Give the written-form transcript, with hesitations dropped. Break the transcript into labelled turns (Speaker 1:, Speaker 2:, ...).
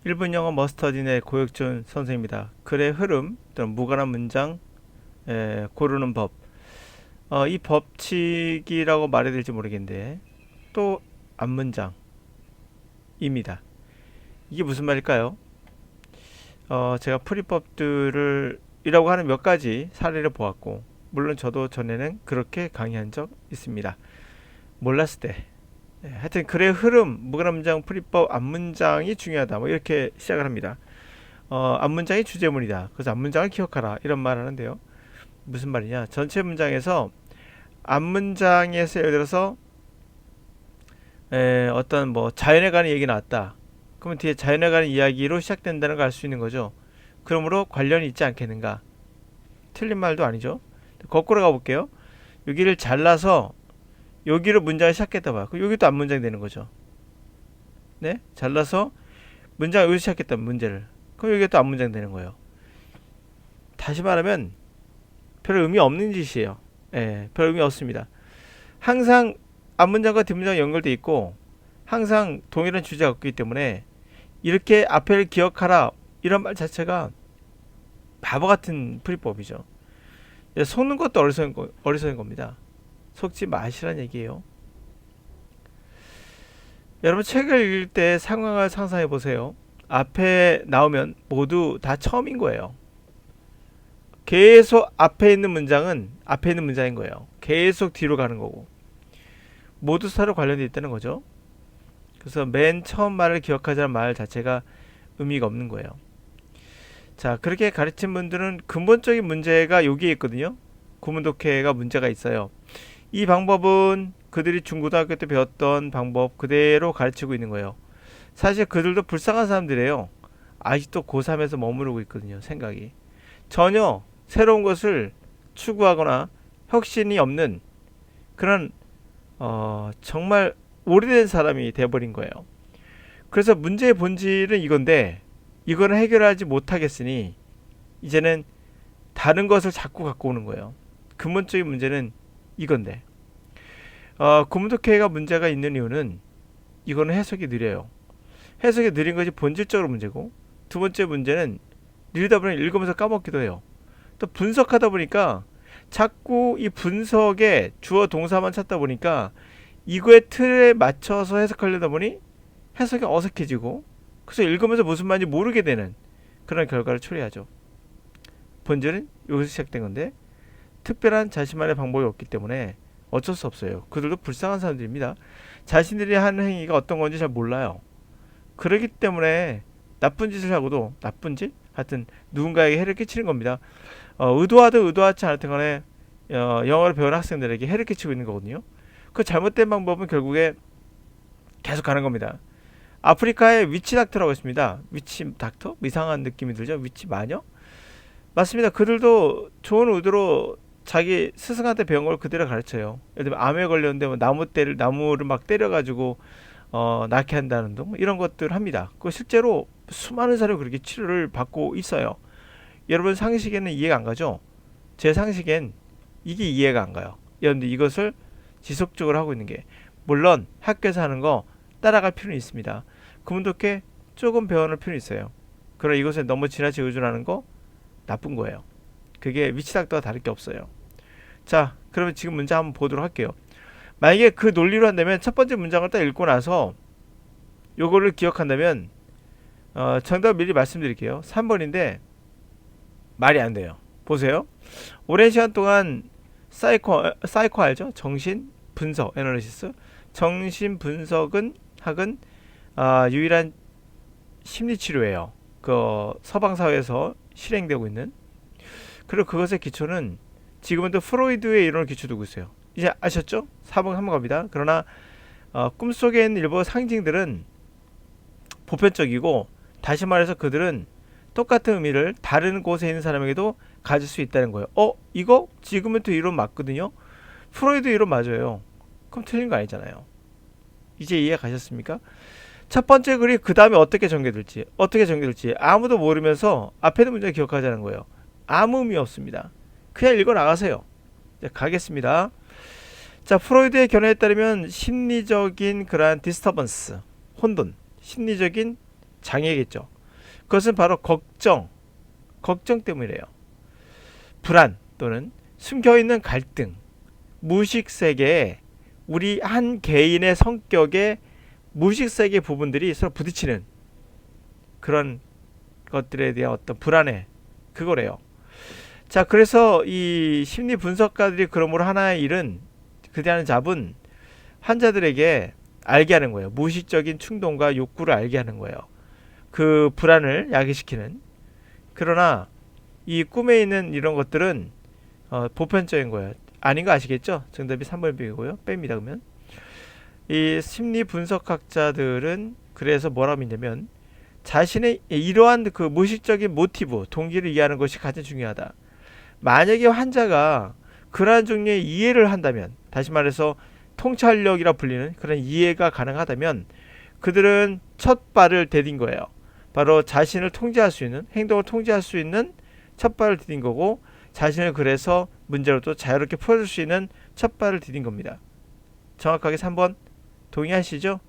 Speaker 1: 일본 영어 머스터딘의 고혁준 선생입니다. 글의 흐름 또는 무관한 문장 고르는 법. 이 법칙이라고 말해야 될지 모르겠는데 또 앞문장입니다. 이게 무슨 말일까요? 제가 풀이법들을 이라고 하는 몇 가지 사례를 보았고, 물론 저도 전에는 그렇게 강의한 적 있습니다. 몰랐을 때. 하여튼 글의 흐름, 무관한 문장 풀이법 앞문장이 중요하다. 뭐 이렇게 시작을 합니다. 앞문장이 주제문이다. 그래서 앞문장을 기억하라. 이런 말 하는데요. 무슨 말이냐? 전체 문장에서 앞문장에서 예를 들어서 어떤 뭐 자연에 관한 얘기 나왔다. 그러면 뒤에 자연에 관한 이야기로 시작된다는 걸 알 수 있는 거죠. 그러므로 관련이 있지 않겠는가? 틀린 말도 아니죠. 거꾸로 가볼게요. 여기를 잘라서 여기로 문장을 시작했다 봐. 그럼 여기도 앞문장이 되는 거죠. 네? 잘라서 문장 여기서 시작했다 문제를. 그럼 여기가 또 앞문장 되는 거예요. 다시 말하면 별 의미 없는 짓이에요. 별 의미 없습니다. 항상 앞문장과 뒷문장 연결돼 있고 항상 동일한 주제가 없기 때문에 이렇게 앞에를 기억하라 이런 말 자체가 바보 같은 풀이법이죠. 속는 것도 어리석은 겁니다. 속지 마시란 얘기예요. 여러분 책을 읽을 때 상황을 상상해 보세요. 앞에 나오면 모두 다 처음인 거예요. 계속 앞에 있는 문장은 앞에 있는 문장인 거예요. 계속 뒤로 가는 거고 모두 서로 관련되어 있다는 거죠. 그래서 맨 처음 말을 기억하자는 말 자체가 의미가 없는 거예요. 자, 그렇게 가르친 분들은 근본적인 문제가 여기에 있거든요. 구문독해가 문제가 있어요. 이 방법은 그들이 중고등학교 때 배웠던 방법 그대로 가르치고 있는 거예요. 사실 그들도 불쌍한 사람들이에요. 아직도 고3에서 머무르고 있거든요. 생각이. 전혀 새로운 것을 추구하거나 혁신이 없는 그런 정말 오래된 사람이 돼버린 거예요. 그래서 문제의 본질은 이건데 이거는 해결하지 못하겠으니 이제는 다른 것을 자꾸 갖고 오는 거예요. 근본적인 문제는 이건데 구문독해가 문제가 있는 이유는 이거는 해석이 느려요. 해석이 느린 것이 본질적으로 문제고 두 번째 문제는 느리다 보니 읽으면서 까먹기도 해요. 또 분석하다 보니까 자꾸 이 분석에 주어 동사만 찾다 보니까 이거의 틀에 맞춰서 해석하려다 보니 해석이 어색해지고 그래서 읽으면서 무슨 말인지 모르게 되는 그런 결과를 초래하죠. 본질은 여기서 시작된 건데 특별한 자신만의 방법이 없기 때문에 어쩔 수 없어요. 그들도 불쌍한 사람들입니다. 자신들이 하는 행위가 어떤 건지 잘 몰라요. 그렇기 때문에 나쁜 짓을 하고도 나쁜 짓? 하여튼 누군가에게 해를 끼치는 겁니다. 의도하든 의도하지 않았든 간에 영어를 배우는 학생들에게 해를 끼치고 있는 거거든요. 그 잘못된 방법은 결국에 계속 가는 겁니다. 아프리카에 위치 닥터라고 있습니다. 위치 닥터? 이상한 느낌이 들죠? 위치 마녀? 맞습니다. 그들도 좋은 의도로 자기 스승한테 배운 걸 그대로 가르쳐요. 예를 들면 암에 걸렸는데 뭐 나무를 막 때려가지고 낫게 한다는 등 이런 것들 합니다. 그 실제로 수많은 사람이 그렇게 치료를 받고 있어요. 여러분 상식에는 이해가 안 가죠? 제 상식엔 이게 이해가 안 가요. 여러분들 이것을 지속적으로 하고 있는 게 물론 학교에서 하는 거 따라갈 필요는 있습니다. 구문독해 조금 배워놓을 필요는 있어요. 그러나 이것에 너무 지나치게 의존하는 거 나쁜 거예요. 그게 위치닥터와 다를 게 없어요. 자, 그러면 지금 문장 한번 보도록 할게요. 만약에 그 논리로 한다면 첫 번째 문장을 딱 읽고 나서 요거를 기억한다면 정답 미리 말씀드릴게요. 3번인데 말이 안 돼요. 보세요. 오랜 시간 동안 사이코 알죠? 정신 분석 애널리시스. 정신 분석은 학은 유일한 심리 치료예요. 그 서방 사회에서 실행되고 있는. 그리고 그것의 기초는 지금은 또 프로이드의 이론을 기초 두고 있어요. 이제 아셨죠? 4번 한번 갑니다. 그러나 꿈속에 있는 일부 상징들은 보편적이고 다시 말해서 그들은 똑같은 의미를 다른 곳에 있는 사람에게도 가질 수 있다는 거예요. 이거 지금부터 이론 맞거든요. 프로이드 이론 맞아요. 그럼 틀린 거 아니잖아요. 이제 이해 가셨습니까? 첫 번째 글이 그 다음에 어떻게 전개될지 아무도 모르면서 앞에 있는 문제 기억하자는 거예요. 아무 의미 없습니다. 그냥 읽어 나가세요. 가겠습니다. 자, 프로이드의 견해에 따르면 심리적인 그러한 디스터번스, 혼돈, 심리적인 장애겠죠. 그것은 바로 걱정 때문이래요. 불안 또는 숨겨있는 갈등, 무의식 세계에 우리 한 개인의 성격의 무의식 세계 부분들이 서로 부딪히는 그런 것들에 대한 어떤 불안해, 그거래요. 자, 그래서 이 심리 분석가들이 그러므로 하나의 일은, 그대하는 잡은 환자들에게 알게 하는 거예요. 무의식적인 충동과 욕구를 알게 하는 거예요. 그 불안을 야기시키는. 그러나 이 꿈에 있는 이런 것들은 보편적인 거예요. 아닌 거 아시겠죠? 정답이 3번 B이고요. 뺍니다. 그러면 이 심리 분석학자들은 그래서 뭐라고 믿냐면, 자신의 이러한 그 무의식적인 모티브, 동기를 이해하는 것이 가장 중요하다. 만약에 환자가 그러한 종류의 이해를 한다면, 다시 말해서 통찰력이라 불리는 그런 이해가 가능하다면, 그들은 첫 발을 디딘 거예요. 바로 자신을 통제할 수 있는, 행동을 통제할 수 있는 첫 발을 디딘 거고, 자신을 그래서 문제로도 자유롭게 풀어줄 수 있는 첫 발을 디딘 겁니다. 정확하게 3번 동의하시죠?